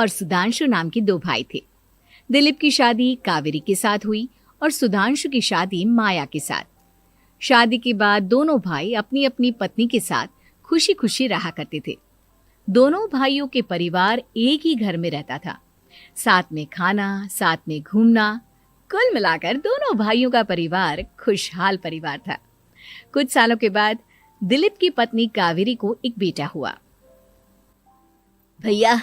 और सुधांशु नाम के दो भाई थे। दिलीप की शादी कावेरी के साथ हुई और सुधांशु की शादी माया के साथ। शादी के बाद दोनों भाई अपनी अपनी पत्नी के साथ खुशी खुशी रहा करते थे। दोनों भाइयों के परिवार एक ही घर में रहता था। साथ में खाना, साथ में घूमना, कुल मिलाकर दोनों भाइयों का परिवार खुशहाल परिवार था। कुछ सालों के बाद दिलीप की पत्नी कावेरी को एक बेटा हुआ। भैया,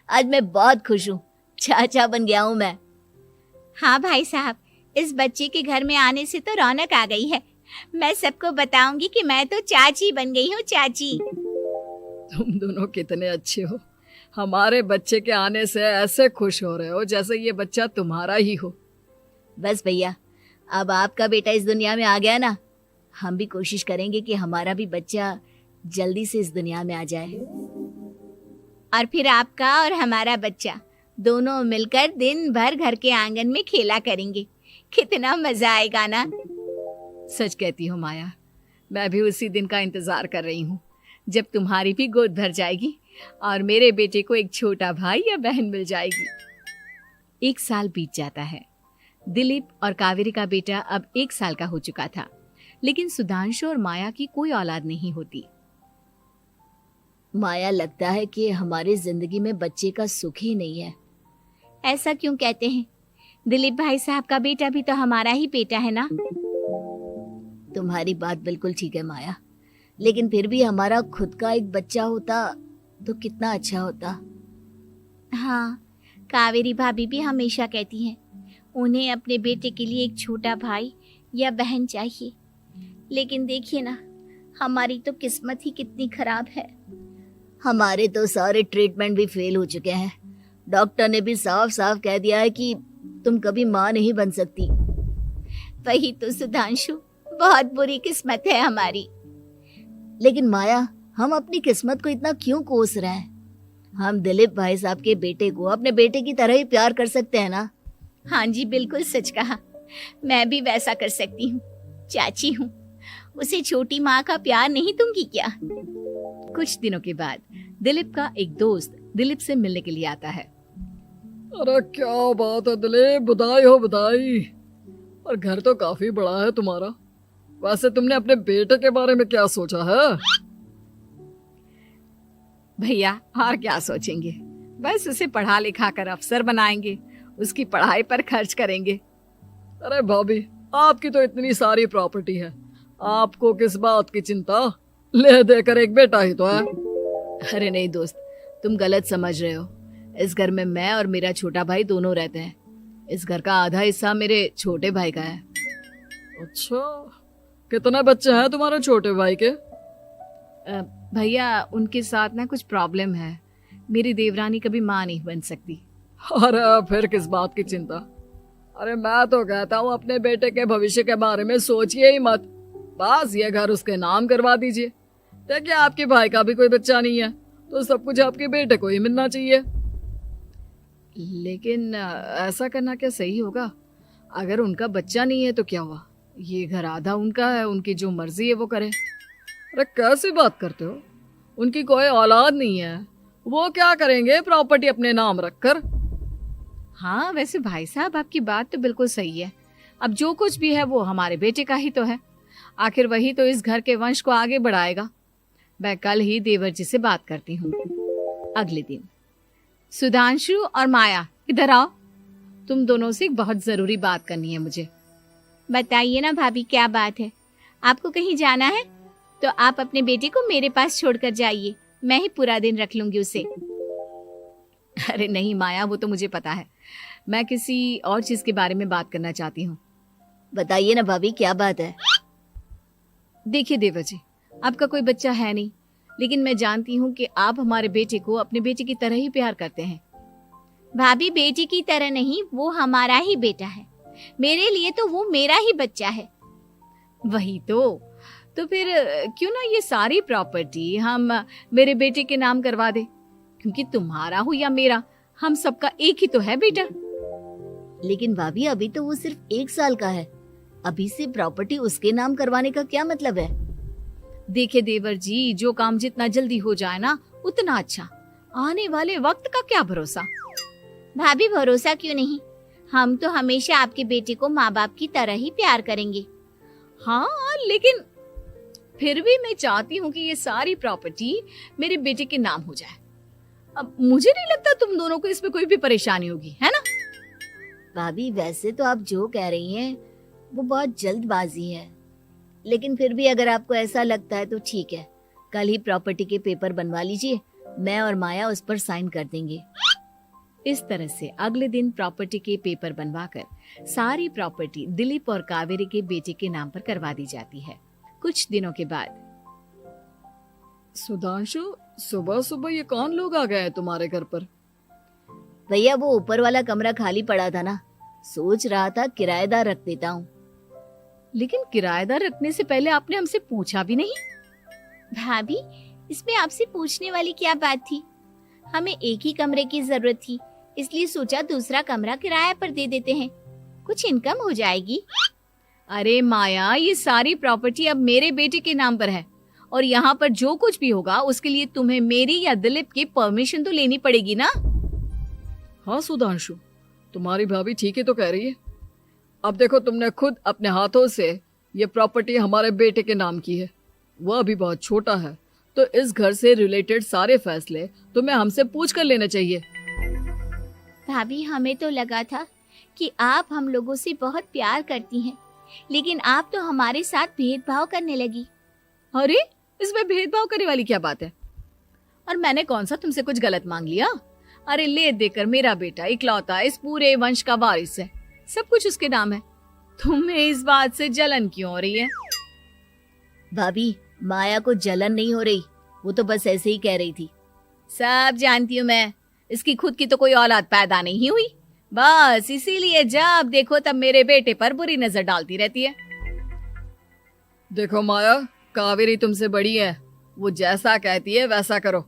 आज मैं बहुत खुश हूँ, चाचा बन गया हूँ मैं। हाँ भाई साहब, इस बच्चे के घर में आने से तो रौनक आ गई है। मैं सबको बताऊंगी कि मैं तो चाची बन गई हूँ, चाची। तुम दोनों कितने अच्छे हो। हमारे बच्चे के आने से ऐसे खुश हो रहे हो जैसे ये बच्चा तुम्हारा ही हो। बस भैया, अब आपका बेटा इस दुनिया में आ गया ना, हम भी कोशिश करेंगे कि हमारा भी बच्चा जल्दी से इस दुनिया में आ जाए। और फिर आपका और हमारा बच्चा दोनों मिलकर दिन भर घर के आंगन में खेला करेंगे। कितना मजा आएगा ना। सच कहती हो माया, मैं भी उसी दिन का इंतजार कर रही हूँ जब तुम्हारी भी गोद भर जाएगी और मेरे बेटे को एक छोटा भाई या बहन मिल जाएगी। 1 साल बीत जाता है। दिलीप और कावेरी का बेटा अब 1 साल का हो चुका था, लेकिन सुधांशु और माया की कोई औलाद नहीं होती। माया, लगता है कि हमारी जिंदगी में बच्चे का सुख ही नहीं है। ऐसा क्यों कहते हैं? दिलीप भाई साहब का बेटा भी तो हमारा ही बेटा है ना। तुम्हारी बात बिल्कुल ठीक है माया, लेकिन फिर भी हमारा खुद का एक बच्चा होता तो कितना अच्छा होता। हाँ, कावेरी भाभी भी हमेशा कहती हैं उन्हें अपने बेटे के लिए एक छोटा भाई या बहन चाहिए। लेकिन देखिए ना, हमारी तो किस्मत ही कितनी खराब है। हमारे तो सारे ट्रीटमेंट भी फेल हो चुके हैं। डॉक्टर ने भी साफ साफ कह दिया है कि तुम कभी माँ नहीं बन सकती। वही तो सुधांशु, बहुत बुरी किस्मत है हमारी। लेकिन माया, हम अपनी किस्मत को इतना क्यों कोस रहे हैं? हम दिलीप भाई साहब के बेटे को अपने बेटे की तरह ही प्यार कर सकते हैं ना। हाँ जी, बिल्कुल सच कहा। मैं भी वैसा कर सकती हूँ। चाची हूँ, उसे छोटी माँ का प्यार नहीं दूंगी क्या? कुछ दिनों के बाद दिलीप का एक दोस्त दिलीप से मिलने के लिए आता है। अरे क्या बात है दिलीप, बधाई हो बधाई। और घर तो काफी बड़ा है तुम्हारा। वैसे तुमने अपने बेटे के बारे में क्या सोचा है? भैया, और क्या सोचेंगे, बस उसे पढ़ा लिखा कर अफसर बनाएंगे, उसकी पढ़ाई पर खर्च करेंगे। अरे भाभी, आपकी तो इतनी सारी प्रॉपर्टी है, आपको किस बात की चिंता? ले देकर एक बेटा ही तो है। अरे नहीं दोस्त, तुम गलत समझ रहे हो। इस घर में मैं और मेरा छोटा भाई दोनों रहते हैं। इस घर का आधा हिस्सा मेरे छोटे भाई का है। अच्छा, कितने बच्चे हैं तुम्हारे छोटे भाई के? भैया, उनके साथ ना कुछ प्रॉब्लम है। मेरी देवरानी कभी माँ नहीं बन सकती। अरे फिर किस बात की चिंता? अरे मैं तो कहता हूँ अपने बेटे के भविष्य के बारे में सोचिए ही मत। बस ये घर उसके नाम करवा दीजिए। देखिए, आपके भाई का भी कोई बच्चा नहीं है तो सब कुछ आपके बेटे को ही मिलना चाहिए। लेकिन ऐसा करना क्या सही होगा? अगर उनका बच्चा नहीं है तो क्या हुआ? ये घर आधा उनका है, उनकी जो मर्जी है वो करे। अरे कैसी बात करते हो? उनकी कोई औलाद नहीं है, वो क्या करेंगे प्रॉपर्टी अपने नाम रखकर? हाँ, वैसे भाई साहब आपकी बात तो बिल्कुल सही है। अब जो कुछ भी है वो हमारे बेटे का ही तो है। आखिर वही तो इस घर के वंश को आगे बढ़ाएगा। मैं कल ही देवर जी से बात करती हूँ। अगले दिन सुधांशु और माया, इधर आओ। तुम दोनों से एक बहुत जरूरी बात करनी है मुझे। बताइए ना भाभी, क्या बात है? आपको कहीं जाना है तो आप अपने बेटे को मेरे पास छोड़कर जाइए। मैं ही पूरा दिन रख लूंगी उसे। अरे नहीं माया, वो तो मुझे पता है। मैं किसी और चीज के बारे में बात करना चाहती हूँ। बताइए ना भाभी, क्या बात है? देखिए देवर जी, आपका कोई बच्चा है नहीं, लेकिन मैं जानती हूँ कि आप हमारे बेटे को अपने बेटे की तरह ही प्यार करते हैं। भाभी, बेटी की तरह नहीं, वो हमारा ही बेटा है। मेरे लिए तो वो मेरा ही बच्चा है। वही तो फिर क्यों ना ये सारी प्रॉपर्टी हम मेरे बेटे के नाम करवा दे, क्योंकि तुम्हारा हो या मेरा, हम सबका एक ही तो है बेटा। लेकिन भाभी, अभी तो वो सिर्फ 1 साल का है। अभी से प्रॉपर्टी उसके नाम करवाने का क्या मतलब है? देखिए देवर जी, जो काम जितना जल्दी हो जाए ना उतना अच्छा। आने वाले वक्त का क्या भरोसा। भाभी भरोसा क्यों नहीं, हम तो हमेशा आपके बेटे को माँ बाप की तरह ही प्यार करेंगे। हाँ, लेकिन फिर भी मैं चाहती हूँ कि ये सारी प्रॉपर्टी मेरे बेटे के नाम हो जाए। अब मुझे नहीं लगता तुम दोनों को इसमें कोई भी परेशानी होगी, है ना? भाभी वैसे तो आप जो कह रही हैं वो बहुत जल्दबाजी है, लेकिन फिर भी अगर आपको ऐसा लगता है तो ठीक है, कल ही प्रॉपर्टी के पेपर बनवा लीजिए, मैं और माया उस पर साइन कर देंगे। इस तरह से अगले दिन प्रॉपर्टी के पेपर बनवाकर सारी प्रॉपर्टी दिलीप और कावेरी के बेटे के नाम पर करवा दी जाती है। कुछ दिनों के बाद सुधांशु, सुबह सुबह ये कौन लोग आ गए हैं तुम्हारे घर पर? भैया वो ऊपर वाला कमरा खाली पड़ा था ना, सोच रहा था किराएदार रख देता हूँ। लेकिन किराएदार रखने से पहले आपने हमसे पूछा भी नहीं। भाभी इसमें आपसे पूछने वाली क्या बात थी, हमें एक ही कमरे की जरूरत थी, इसलिए सोचा दूसरा कमरा किराए पर दे देते हैं, कुछ इनकम हो जाएगी। अरे माया, ये सारी प्रॉपर्टी अब मेरे बेटे के नाम पर है और यहाँ पर जो कुछ भी होगा उसके लिए तुम्हें मेरी या दिलीप की परमिशन तो लेनी पड़ेगी ना। हाँ सुधांशु, तुम्हारी भाभी ठीक ही तो कह रही है। अब देखो, तुमने खुद अपने हाथों से ये प्रॉपर्टी हमारे बेटे के नाम की है, वह अभी बहुत छोटा है, तो इस घर से रिलेटेड सारे फैसले तुम्हें हमसे पूछ कर लेने चाहिए। भाभी हमें तो लगा था कि आप हम लोगों से बहुत प्यार करती हैं, लेकिन आप तो हमारे साथ भेदभाव करने लगी। अरे, इसमें भेदभाव करने वाली क्या बात है? और मैंने कौन सा तुमसे कुछ गलत मांग लिया? अरे ले देकर मेरा बेटा इकलौता इस पूरे वंश का वारिस है, सब कुछ उसके नाम है। तुम्हें इस बात से जलन क्यों हो रही है? भाभी माया को जलन नहीं हो रही, वो तो बस ऐसे ही कह रही थी। सब जानती हूँ मैं, इसकी खुद की तो कोई औलाद पैदा नहीं हुई, बस इसीलिए जब देखो तब मेरे बेटे पर बुरी नजर डालती रहती है। देखो माया, कावेरी तुमसे बड़ी है, वो जैसा कहती है वैसा करो।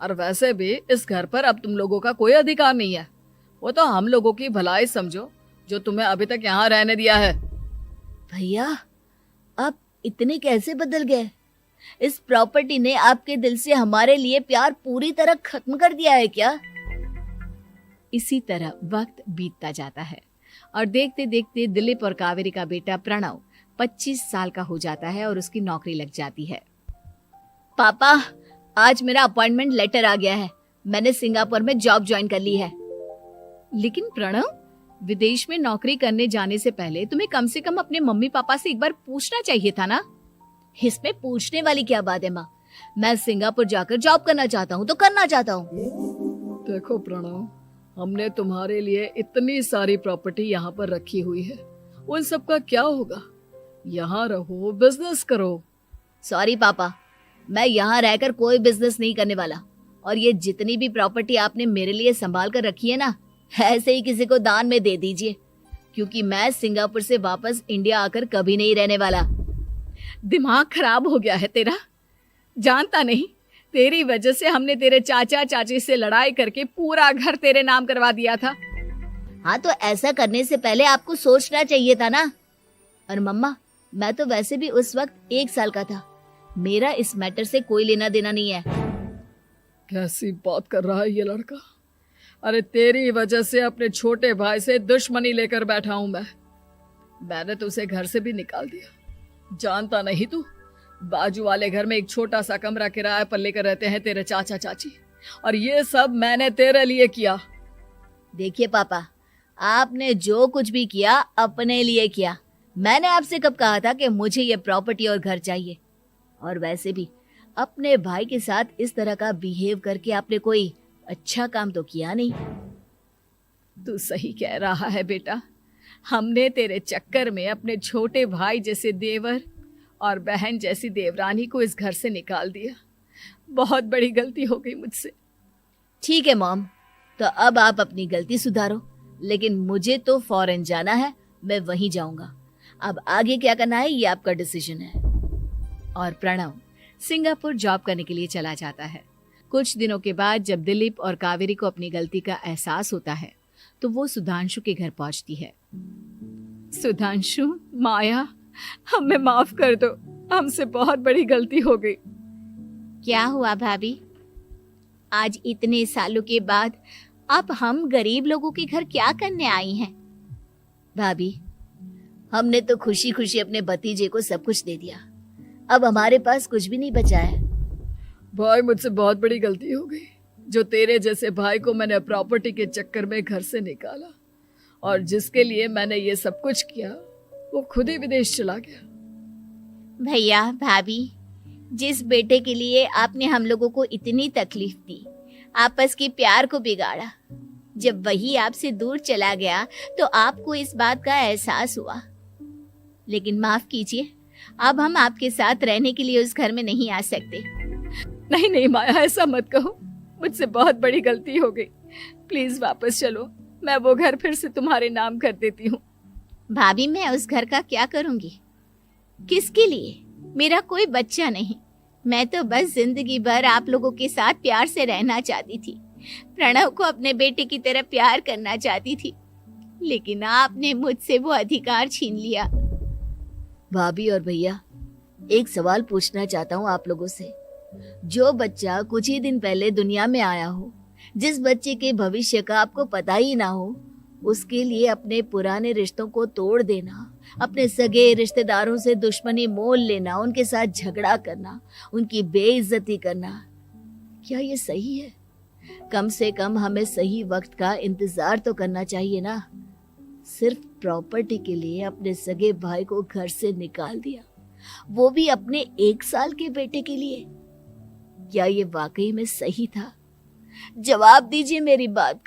और वैसे भी इस घर पर अब तुम लोगों का कोई अधिकार नहीं है, वो तो हम लोगों की भलाई समझो जो तुम्हें अभी तक यहाँ रहने दिया है। भैया आप इतने कैसे बदल गए? इस प्रॉपर्टी ने आपके दिल से हमारे लिए प्यार पूरी तरह खत्म कर दिया है क्या? इसी तरह वक्त बीतता जाता है और देखते देखते दिलीप और कावेरी का बेटा प्रणव 25 साल का हो जाता है और उसकी नौकरी लग जाती है। पापा आज मेरा अपॉइंटमेंट लेटर आ गया है, मैंने सिंगापुर में जॉब ज्वाइन कर ली है। लेकिन प्रणव, विदेश में नौकरी करने जाने से पहले तुम्हें कम से कम अपने मम्मी पापा से एक बार पूछना चाहिए था ना। इसमें पूछने वाली क्या बात है माँ, मैं सिंगापुर जाकर जॉब करना चाहता हूँ तो करना चाहता हूँ। देखो प्रणव, हमने तुम्हारे लिए इतनी सारी प्रॉपर्टी यहाँ पर रखी हुई है, उन सब का क्या होगा? यहाँ रहो, बिजनेस करो। सॉरी पापा, मैं यहाँ रहकर कोई बिजनेस नहीं करने वाला, और ये जितनी भी प्रॉपर्टी आपने मेरे लिए संभाल कर रखी है ना, ऐसे ही किसी को दान में दे दीजिए, क्योंकि मैं सिंगापुर से वापस इंडिया आकर कभी नहीं रहने वाला। दिमाग खराब हो गया है तेरा, जानता नहीं तेरी वजह से हमने तेरे चाचा चाची से लड़ाई करके पूरा घर तेरे नाम करवा दिया था। हाँ तो ऐसा करने से पहले आपको सोचना चाहिए था ना। और मम्मा, मैं तो वैसे भी उस वक्त 1 साल का था, मेरा इस मैटर से कोई लेना देना नहीं है। कैसी बात कर रहा है ये लड़का? अरे तेरी वजह से अपने छोटे भाई से दुश्मनी लेकर बैठा हूं मैंने तो उसे घर से भी निकाल दिया। जानता नहीं तू, बाजू वाले घर में एक छोटा सा कमरा किराए पर लेकर रहते हैं तेरे चाचा चाची, और ये सब मैंने तेरे लिए किया। देखिए पापा, आपने जो कुछ भी किया अपने लिए किया। मैंने आपसे कब कहा था कि मुझे ये प्रॉपर्टी और घर चाहिए? और वैसे भी अपने भाई के साथ इस तरह का बिहेव करके आपने कोई अच्छा काम तो किया नहीं। तू सही कह रहा है बेटा, हमने तेरे चक्कर में अपने छोटे भाई जैसे देवर और बहन जैसी देवरानी को इस घर से निकाल दिया। बहुत बड़ी गलती हो गई मुझसे। ठीक है मॉम, तो अब आप अपनी गलती सुधारो, लेकिन मुझे तो फॉरेन जाना है, मैं वहीं जाऊंगा। अब आगे क्या करना है ये आपका डिसीजन है। और प्रणव सिंगापुर जॉब करने के लिए चला जाता है। कुछ दिनों के बाद जब दिलीप और कावेरी को अपनी गलती का एहसास होता है तो वो सुधांशु के घर पहुंचती है। सुधांशु, माया, हमें माफ कर दो, हमसे बहुत बड़ी गलती हो गई। क्या हुआ भाभी? आज इतने सालों के बाद अब हम गरीब लोगों के घर क्या करने आई हैं? भाभी, हमने तो खुशी खुशी अपने भतीजे को सब कुछ दे दिया, अब हमारे पास कुछ भी नहीं बचा है। भाई मुझसे बहुत बड़ी गलती हो गई, जो तेरे जैसे भाई को मैंने प्रॉपर्टी के चक्कर में घर से निकाला, और जिसके लिए मैंने ये सब कुछ किया वो खुद ही विदेश चला गया। भैया भाभी, जिस बेटे के लिए आपने हम लोगों को इतनी तकलीफ दी, आपस के प्यार को बिगाड़ा, जब वही आपसे दूर चला गया तो आपको इस बात का एहसास हुआ। लेकिन माफ कीजिए, अब हम आपके साथ रहने के लिए उस घर में नहीं आ सकते। नहीं नहीं माया, ऐसा मत कहो, मुझसे बहुत बड़ी गलती हो गई, प्लीज वापस चलो, मैं वो घर फिर से तुम्हारे नाम कर देती हूँ। भाभी, मैं उस घर का क्या करूंगी? किसके लिए? मेरा कोई बच्चा नहीं, मैं तो बस जिंदगी भर आप लोगों के साथ प्यार से रहना चाहती थी, प्रणव को अपने बेटे की तरह प्यार करना चाहती थी, लेकिन आपने मुझसे वो अधिकार छीन लिया। भाभी और भैया, एक सवाल पूछना चाहता हूँ आप लोगों से। जो बच्चा कुछ ही दिन पहले दुनिया में आया हो, जिस बच्चे के भविष्य का आपको पता ही ना हो, उसके लिए अपने पुराने रिश्तों को तोड़ देना, अपने सगे रिश्तेदारों से दुश्मनी मोल लेना, उनके साथ झगड़ा करना, उनकी बेइज्जती करना, क्या ये सही है? कम से कम हमें सही वक्त का इंतजार तो करना चाहिए ना। सिर्फ प्रॉपर्टी के लिए अपने सगे भाई को घर से निकाल दिया, वो भी अपने 1 साल के बेटे के लिए। क्या ये वाकई में सही था? जवाब दीजिए मेरी बात का।